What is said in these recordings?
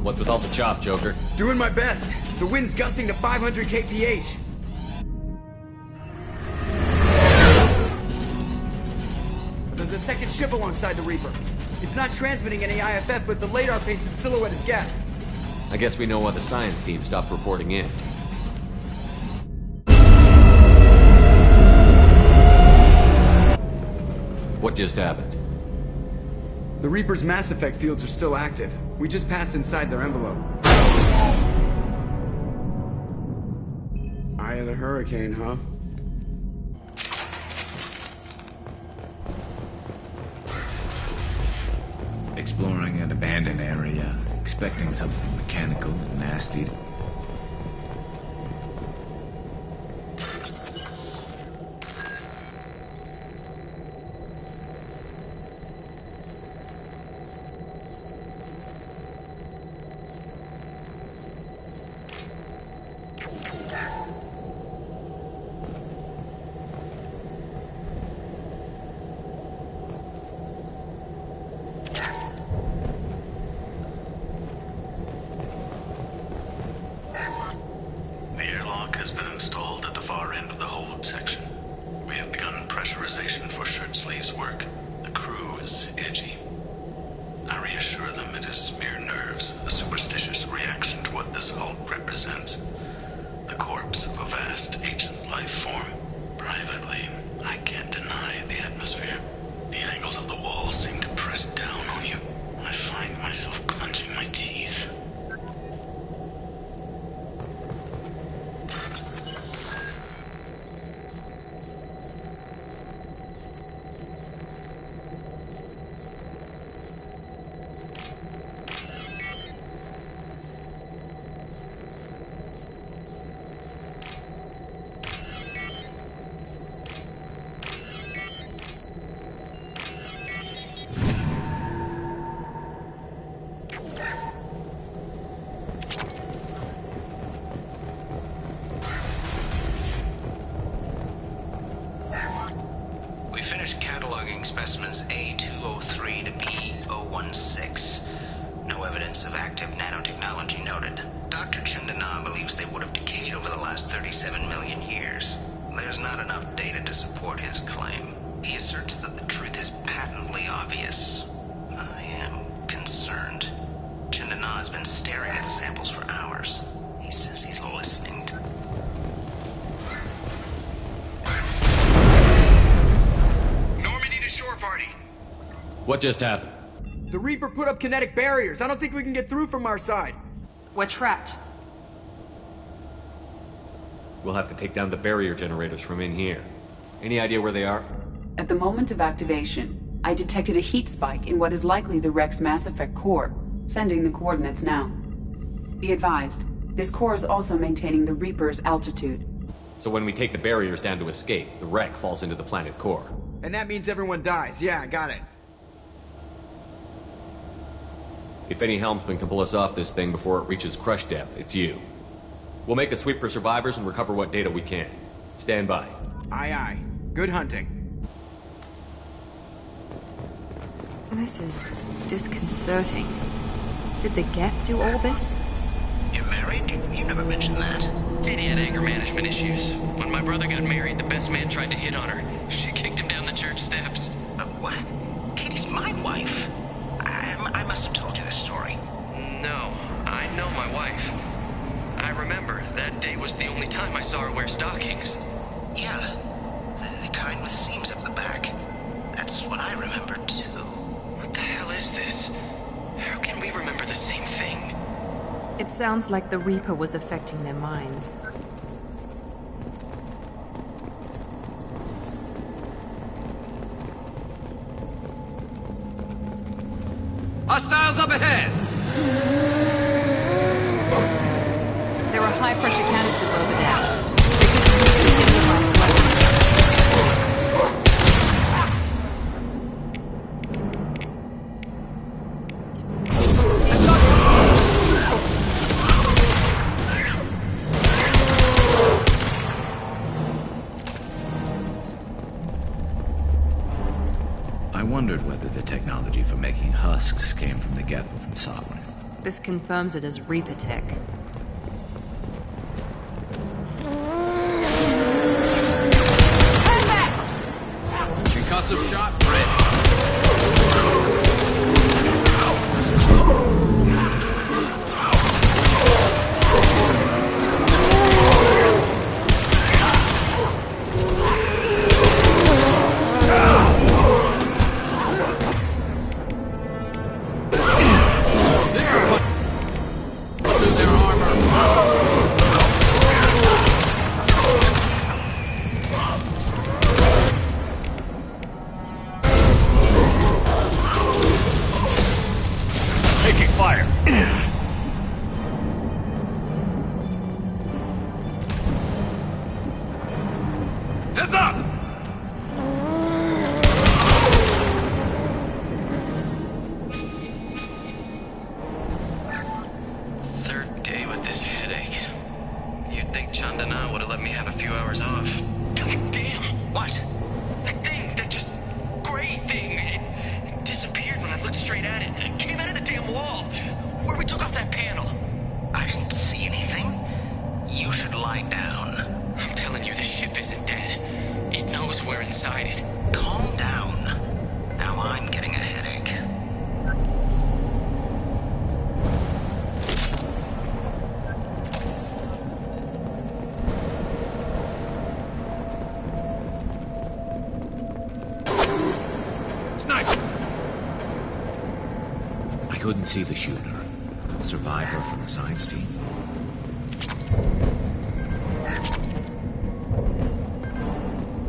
What's with all the chop, Joker? Doing my best. The wind's gusting to 500 kph. There's a second ship alongside the Reaper. It's not transmitting any IFF, but the radar paints its silhouette as Geth. I guess we know why the science team stopped reporting in. What just happened? The Reaper's Mass Effect fields are still active. We just passed inside their envelope. Eye of the Hurricane, huh? Exploring an abandoned area, expecting something mechanical and nasty. Specimens A203 to B016. No evidence of active nanotechnology noted. Dr. Chandana believes they would have decayed over the last 37 million years. There's not enough data to support his claim. He asserts that the truth is patently obvious. I am concerned. Chandana has been staring at the samples for hours. He says he's listening to... Shore party. What just happened? The Reaper put up kinetic barriers. I don't think we can get through from our side. We're trapped. We'll have to take down the barrier generators from in here. Any idea where they are? At the moment of activation, I detected a heat spike in what is likely the Rex Mass Effect core, sending the coordinates now. Be advised, this core is also maintaining the Reaper's altitude. So when we take the barriers down to escape, the wreck falls into the planet core. And that means everyone dies. Yeah, I got it. If any helmsman can pull us off this thing before it reaches crush depth, it's you. We'll make a sweep for survivors and recover what data we can. Stand by. Aye, aye. Good hunting. This is disconcerting. Did the Geth do all this? You're married? You never mentioned that. Katie had anger management issues. When my brother got married, the best man tried to hit on her. She kicked him down the church steps. What? Katie's my wife. I must have told you this story. No, I know my wife. I remember that day was the only time I saw her wear stockings. Yeah, the kind with seams up the back. That's what I remember too. What the hell is this? How can we remember the same thing? It sounds like the Reaper was affecting their minds. Hostiles up ahead! There are high-pressure canisters over there. They could be used as improvised weapons. for making husks came from the Geth from Sovereign. This confirms it as Reaper tech. Concussive shot, ready. Heads up! Third day with this headache. You'd think Chandana would have let me have a few hours off. God damn! What? That thing, that just gray thing, it disappeared when I looked straight at it. It came out of the damn wall, where we took off that panel. I didn't see anything. You should lie down. I'm telling you, this ship isn't dead. It knows we're inside it. Calm down. Now I'm getting a headache. Sniper! I couldn't see the shooter. Survivor from the science team.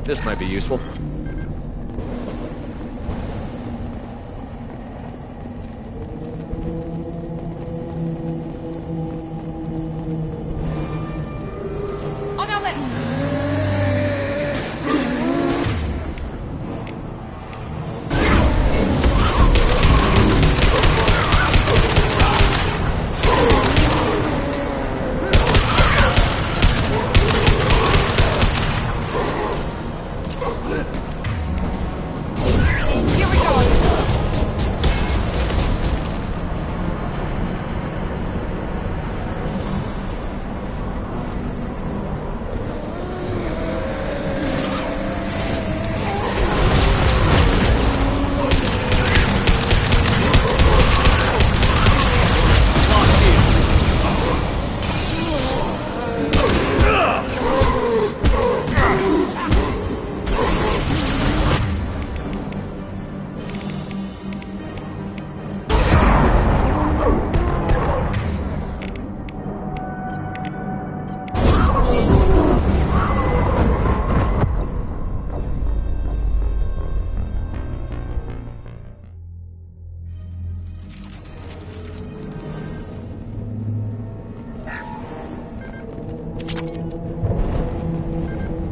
This might be useful. On our left!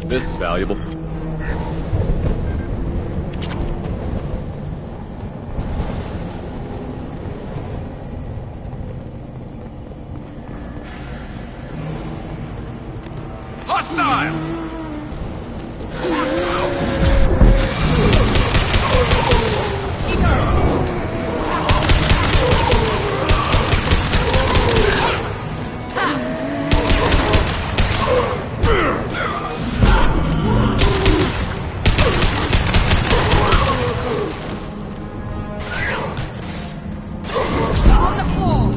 This is valuable. Hostile! On the floor!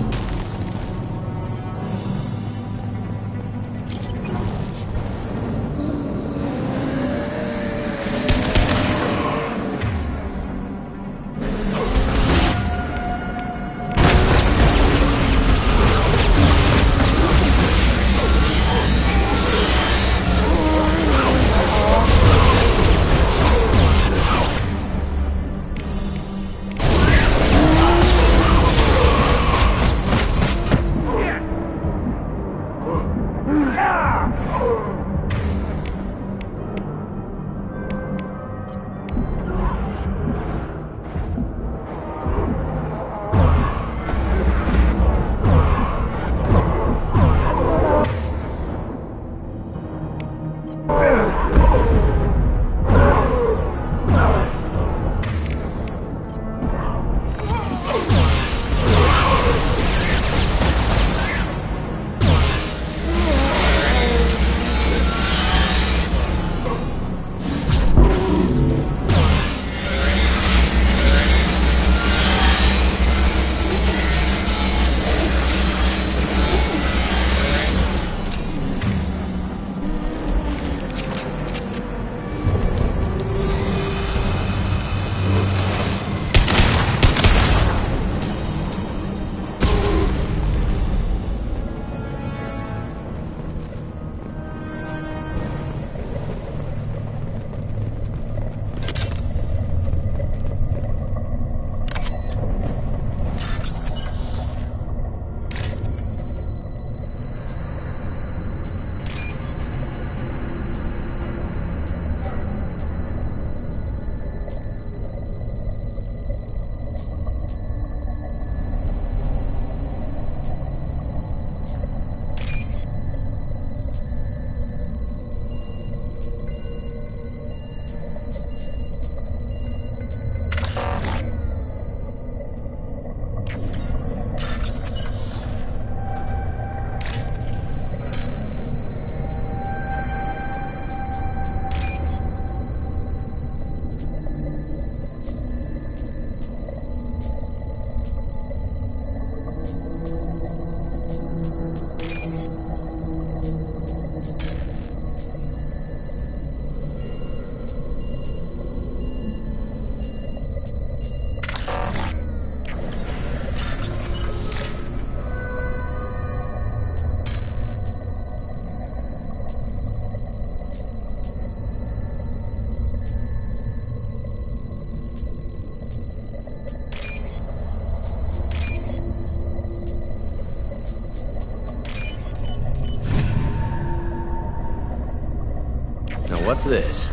What's this?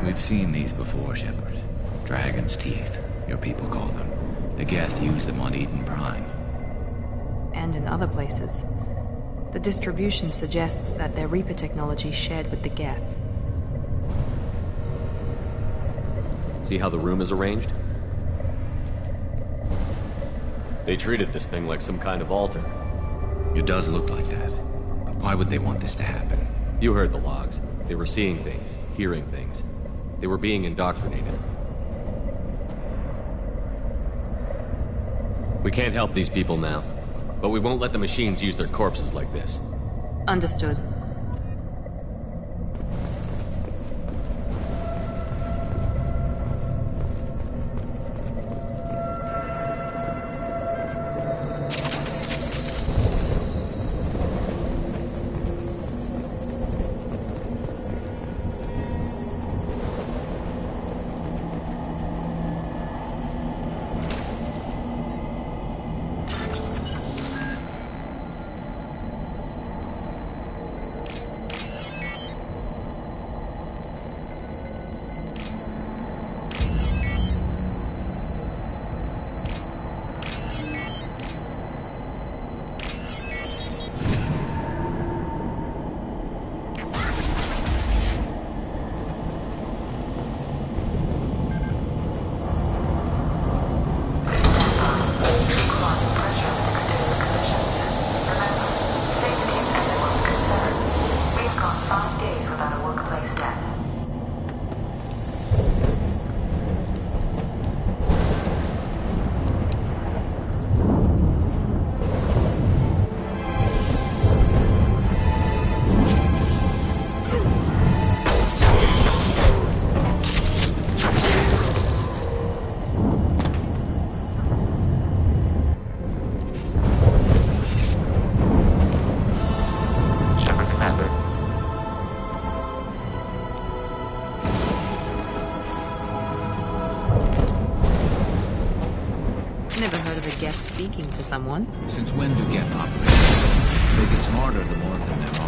We've seen these before, Shepard. Dragon's teeth, your people call them. The Geth used them on Eden Prime. And in other places. The distribution suggests that their Reaper technology shared with the Geth. See how the room is arranged? They treated this thing like some kind of altar. It does look like that. But why would they want this to happen? You heard the logs. They were seeing things, hearing things. They were being indoctrinated. We can't help these people now, but we won't let the machines use their corpses like this. Understood. Speaking to someone. Since when do Geth operate? They get smarter the more of them there are.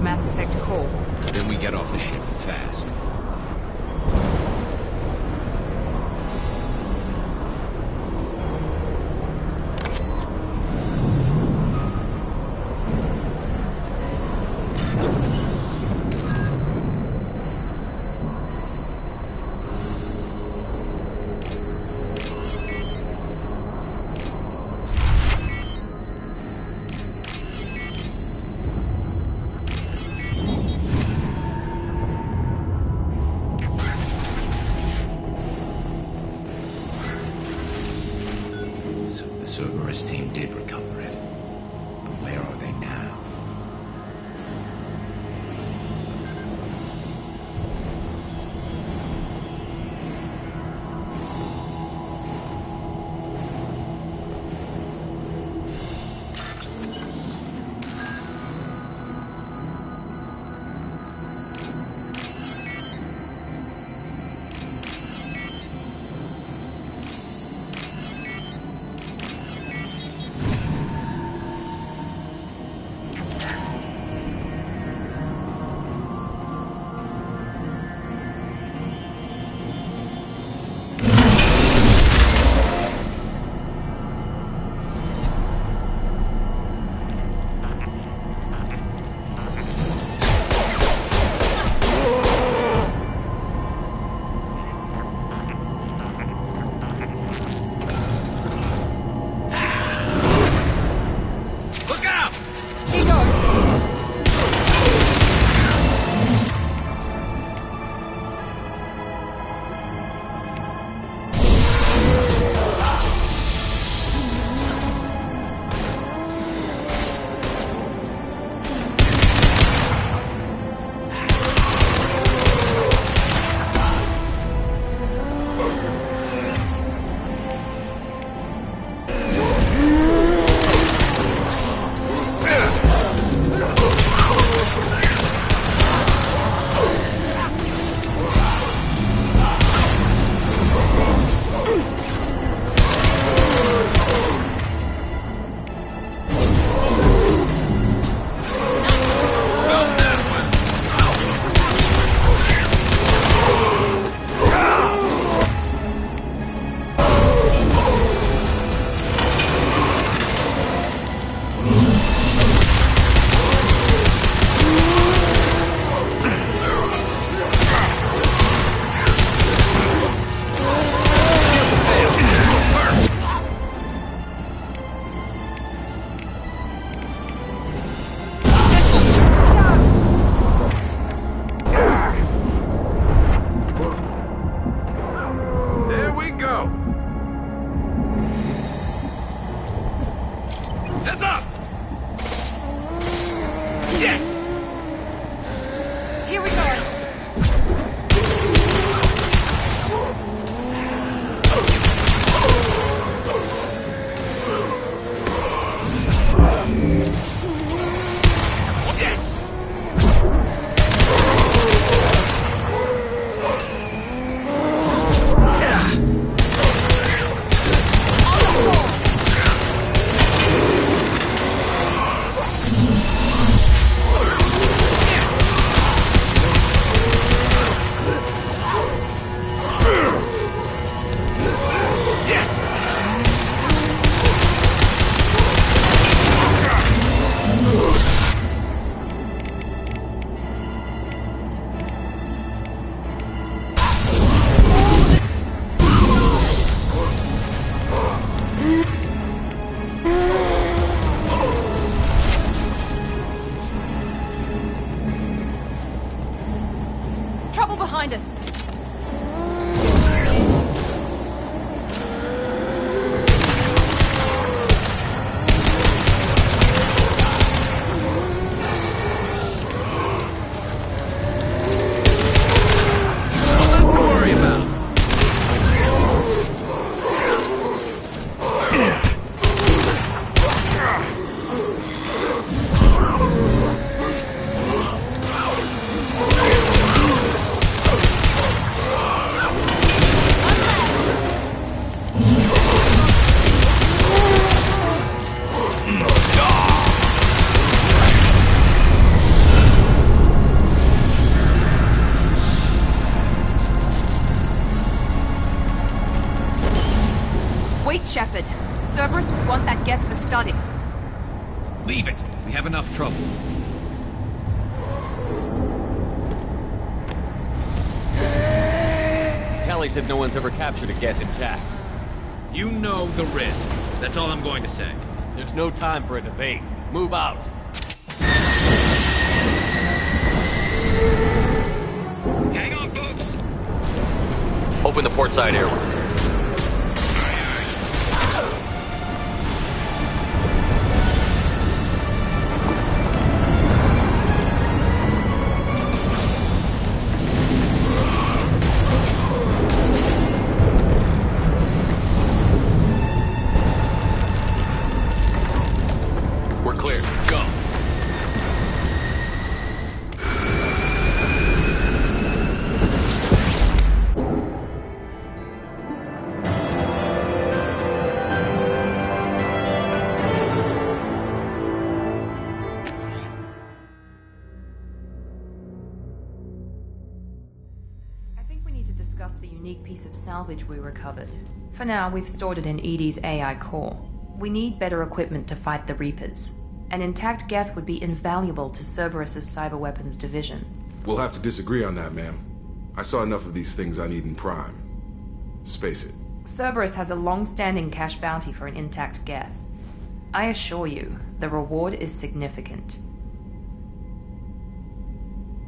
Mass Effect core. Then we get off the ship fast. The Cerberus team did recover it. But where are they now? Behind us. Shepard. Cerberus would want that Geth for study. Leave it. We have enough trouble. Tally said no one's ever captured a Geth intact. You know the risk. That's all I'm going to say. There's no time for a debate. Move out. Hang on, folks! Open the port side airlock. We're clear. Go. I think we need to discuss the unique piece of salvage we recovered. For now, we've stored it in EDI's AI core. We need better equipment to fight the Reapers. An intact Geth would be invaluable to Cerberus's cyber weapons division. We'll have to disagree on that, ma'am. I saw enough of these things on Eden Prime. Space it. Cerberus has a long-standing cash bounty for an intact Geth. I assure you, the reward is significant.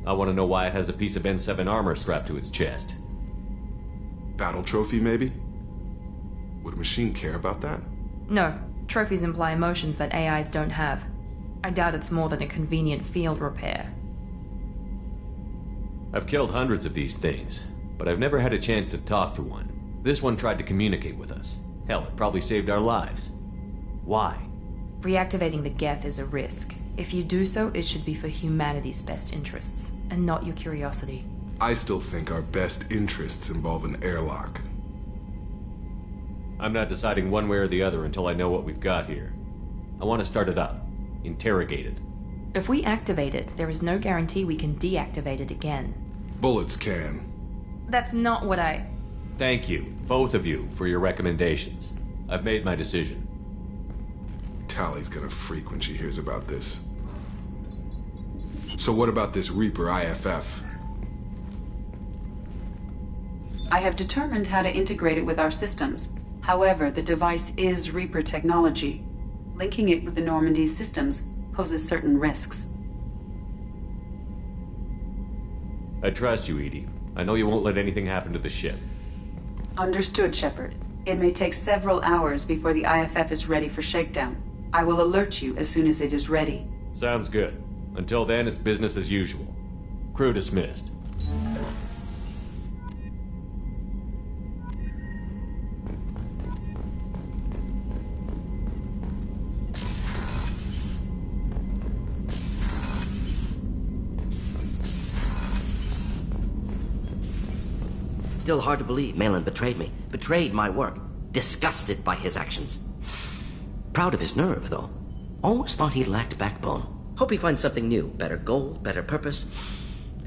I want to know why it has a piece of N7 armor strapped to its chest. Battle trophy, maybe? Would a machine care about that? No, trophies imply emotions that AIs don't have. I doubt it's more than a convenient field repair. I've killed hundreds of these things, but I've never had a chance to talk to one. This one tried to communicate with us. Hell, it probably saved our lives. Why? Reactivating the Geth is a risk. If you do so, it should be for humanity's best interests, and not your curiosity. I still think our best interests involve an airlock. I'm not deciding one way or the other until I know what we've got here. I want to start it up. Interrogate it. If we activate it, there is no guarantee we can deactivate it again. Bullets can. That's not what I... Thank you, both of you, for your recommendations. I've made my decision. Tally's gonna freak when she hears about this. So what about this Reaper IFF? I have determined how to integrate it with our systems. However, the device is Reaper technology. Linking it with the Normandy's systems poses certain risks. I trust you, Edie. I know you won't let anything happen to the ship. Understood, Shepard. It may take several hours before the IFF is ready for shakedown. I will alert you as soon as it is ready. Sounds good. Until then, it's business as usual. Crew dismissed. Still hard to believe Malin betrayed me. Betrayed my work. Disgusted by his actions. Proud of his nerve, though. Always thought he lacked backbone. Hope he finds something new. Better goal, better purpose.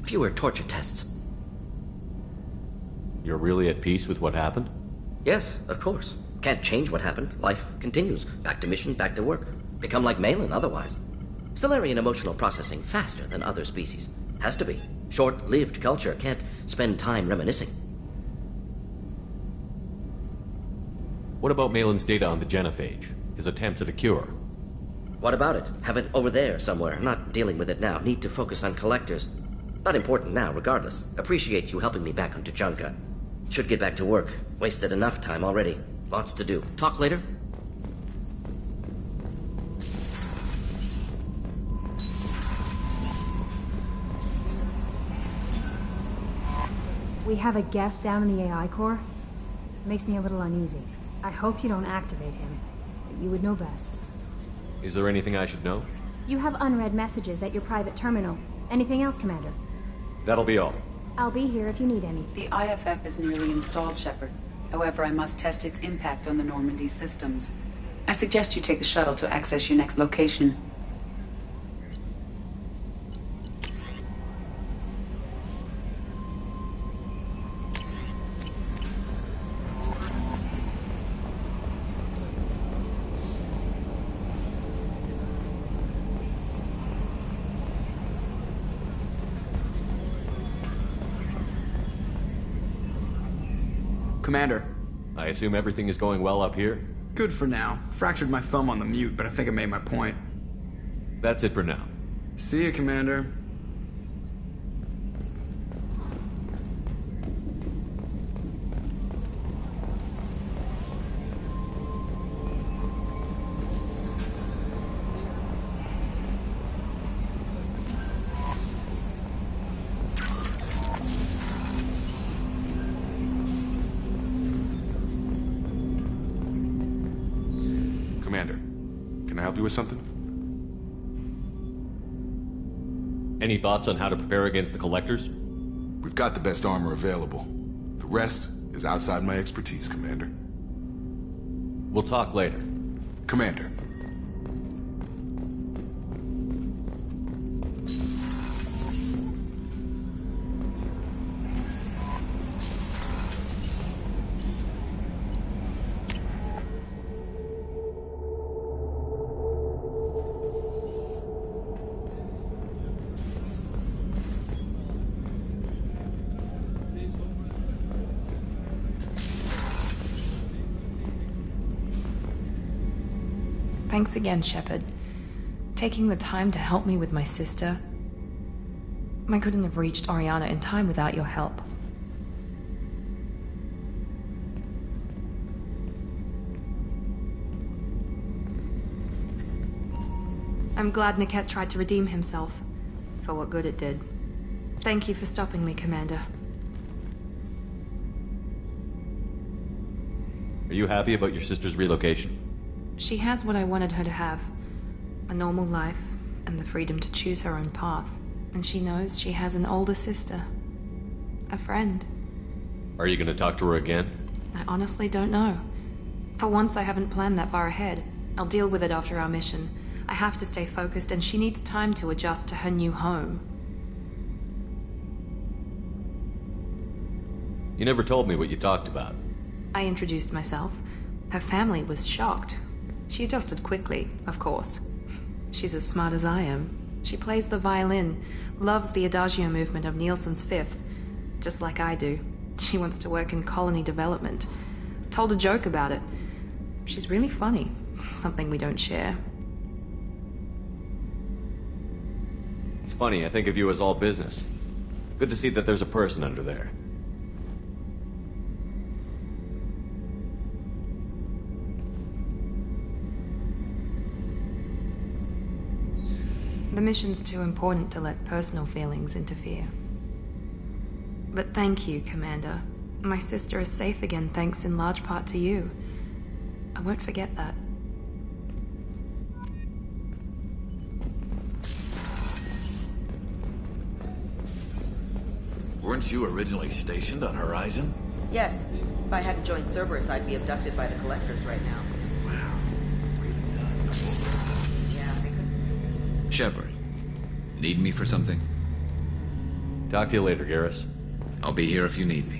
Fewer torture tests. You're really at peace with what happened? Yes, of course. Can't change what happened. Life continues. Back to mission, back to work. Become like Malin otherwise. Stellarian emotional processing faster than other species. Has to be. Short-lived culture can't spend time reminiscing. What about Malin's data on the genophage? His attempts at a cure? What about it? Have it over there somewhere. Not dealing with it now. Need to focus on collectors. Not important now, regardless. Appreciate you helping me back on Tuchanka. Should get back to work. Wasted enough time already. Lots to do. Talk later? We have a Geth down in the AI core. Makes me a little uneasy. I hope you don't activate him. You would know best. Is there anything I should know? You have unread messages at your private terminal. Anything else, Commander? That'll be all. I'll be here if you need any. The IFF is nearly installed, Shepard. However, I must test its impact on the Normandy systems. I suggest you take the shuttle to access your next location. Commander. I assume everything is going well up here? Good for now. Fractured my thumb on the mute, but I think I made my point. That's it for now. See you, Commander. Commander, can I help you with something? Any thoughts on how to prepare against the Collectors? We've got the best armor available. The rest is outside my expertise, Commander. We'll talk later. Commander. Thanks again, Shepard. Taking the time to help me with my sister. I couldn't have reached Oriana in time without your help. I'm glad Niket tried to redeem himself, for what good it did. Thank you for stopping me, Commander. Are you happy about your sister's relocation? She has what I wanted her to have. A normal life, and the freedom to choose her own path. And she knows she has an older sister. A friend. Are you gonna talk to her again? I honestly don't know. For once, I haven't planned that far ahead. I'll deal with it after our mission. I have to stay focused, and she needs time to adjust to her new home. You never told me what you talked about. I introduced myself. Her family was shocked. She adjusted quickly, of course. She's as smart as I am. She plays the violin, loves the Adagio movement of Nielsen's Fifth, just like I do. She wants to work in colony development. Told a joke about it. She's really funny. Something we don't share. It's funny, I think of you as all business. Good to see that there's a person under there. The mission's too important to let personal feelings interfere. But thank you, Commander. My sister is safe again thanks in large part to you. I won't forget that. Weren't you originally stationed on Horizon? Yes. If I hadn't joined Cerberus, I'd be abducted by the Collectors right now. Wow. Really does. Yeah, they could... Shepard, need me for something? Talk to you later, Garrus. I'll be here if you need me.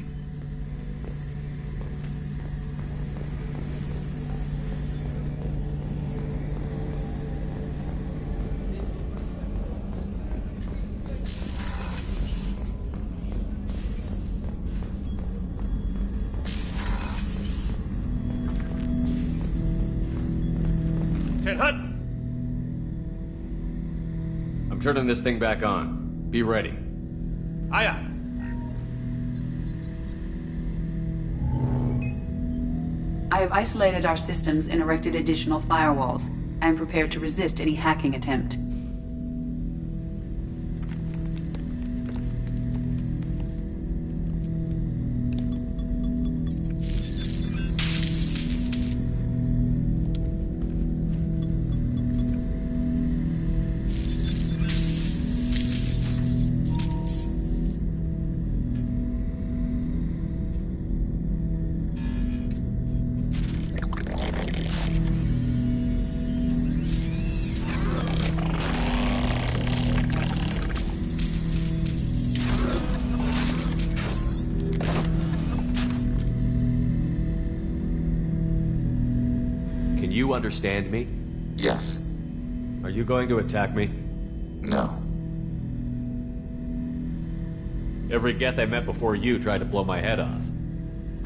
I'm turning this thing back on. Be ready. Aye, aye. I have isolated our systems and erected additional firewalls. I am prepared to resist any hacking attempt. Can you understand me? Yes. Are you going to attack me? No. Every Geth I met before you tried to blow my head off.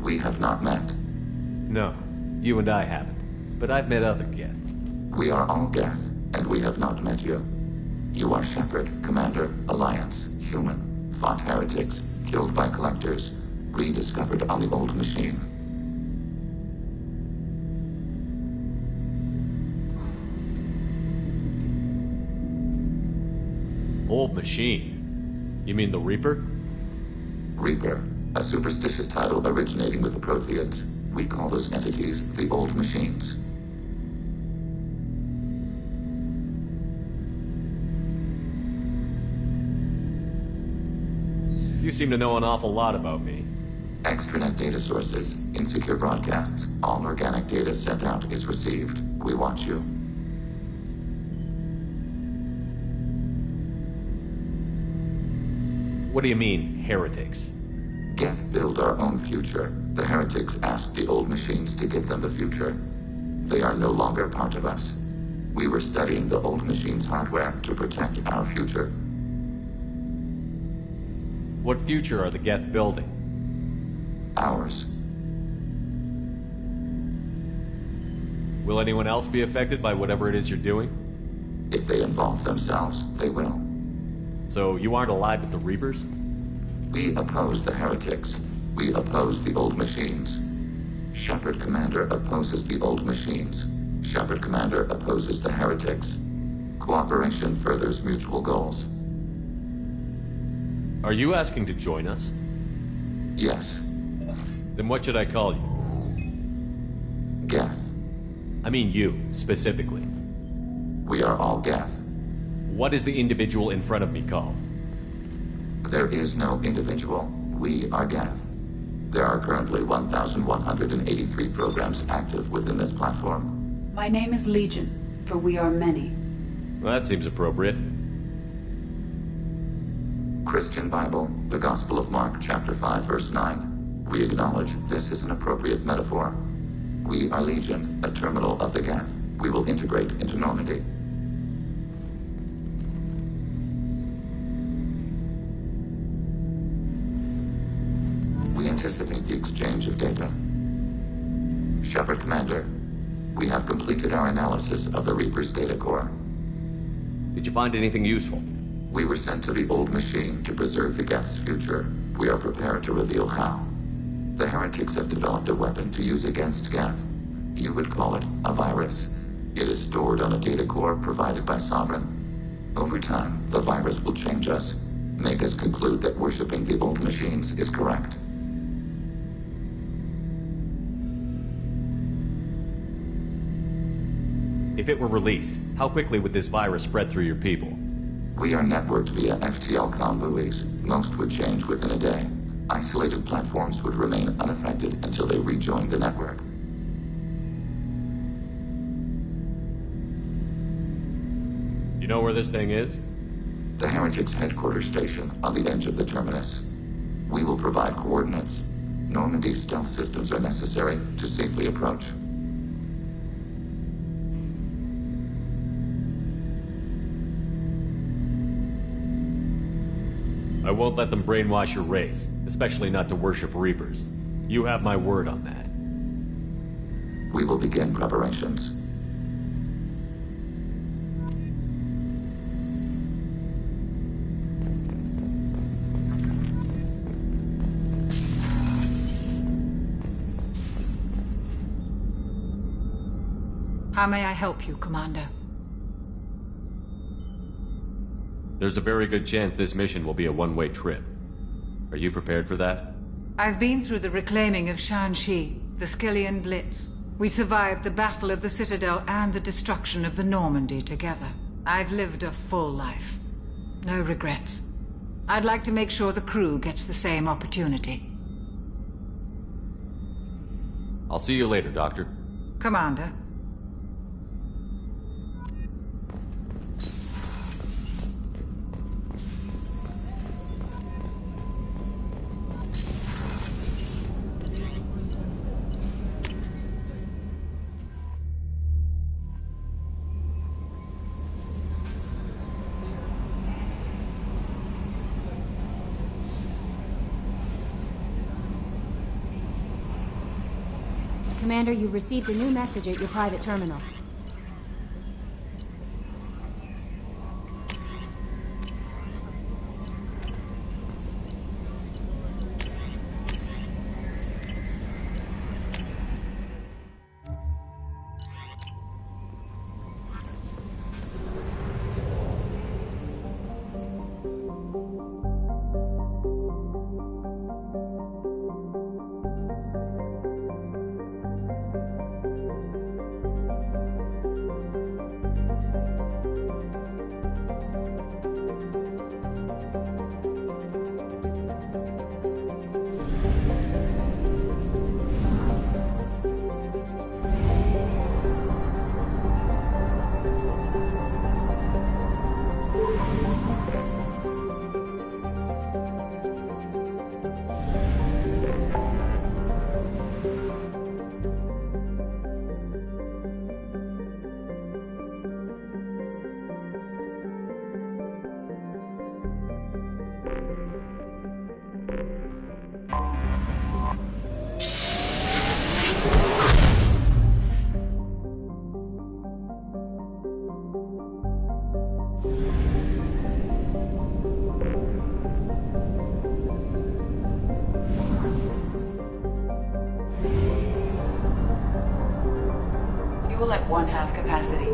We have not met. No, you and I haven't. But I've met other Geth. We are all Geth, and we have not met you. You are Shepard, Commander, Alliance, human, fought heretics, killed by collectors, rediscovered on the old machine. Old machine? You mean the Reaper? Reaper, a superstitious title originating with the Protheans. We call those entities the old machines. You seem to know an awful lot about me. Extranet data sources, insecure broadcasts, all organic data sent out is received. We watch you. What do you mean, heretics? Geth build our own future. The heretics asked the old machines to give them the future. They are no longer part of us. We were studying the old machines' hardware to protect our future. What future are the Geth building? Ours. Will anyone else be affected by whatever it is you're doing? If they involve themselves, they will. So you aren't allied with the Reapers? We oppose the heretics. We oppose the old machines. Shepard Commander opposes the old machines. Shepard Commander opposes the heretics. Cooperation furthers mutual goals. Are you asking to join us? Yes. Then what should I call you? Geth. I mean you, specifically. We are all Geth. What is the individual in front of me called? There is no individual. We are Geth. There are currently 1,183 programs active within this platform. My name is Legion, for we are many. Well, that seems appropriate. Christian Bible, the Gospel of Mark, chapter 5, verse 9. We acknowledge this is an appropriate metaphor. We are Legion, a terminal of the Geth. We will integrate into Normandy. We anticipate the exchange of data. Shepard Commander, we have completed our analysis of the Reaper's data core. Did you find anything useful? We were sent to the old machine to preserve the Geth's future. We are prepared to reveal how. The heretics have developed a weapon to use against Geth. You would call it a virus. It is stored on a data core provided by Sovereign. Over time, the virus will change us, make us conclude that worshipping the old machines is correct. If it were released, how quickly would this virus spread through your people? We are networked via FTL buoys. Most would change within a day. Isolated platforms would remain unaffected until they rejoined the network. You know where this thing is? The Heretics' headquarters station on the edge of the terminus. We will provide coordinates. Normandy's stealth systems are necessary to safely approach. I won't let them brainwash your race, especially not to worship Reapers. You have my word on that. We will begin preparations. How may I help you, Commander? There's a very good chance this mission will be a one-way trip. Are you prepared for that? I've been through the reclaiming of Shanxi, the Skillian Blitz. We survived the Battle of the Citadel and the destruction of the Normandy together. I've lived a full life. No regrets. I'd like to make sure the crew gets the same opportunity. I'll see you later, Doctor. Commander. Commander, you've received a new message at your private terminal. Fuel at 1/2 capacity.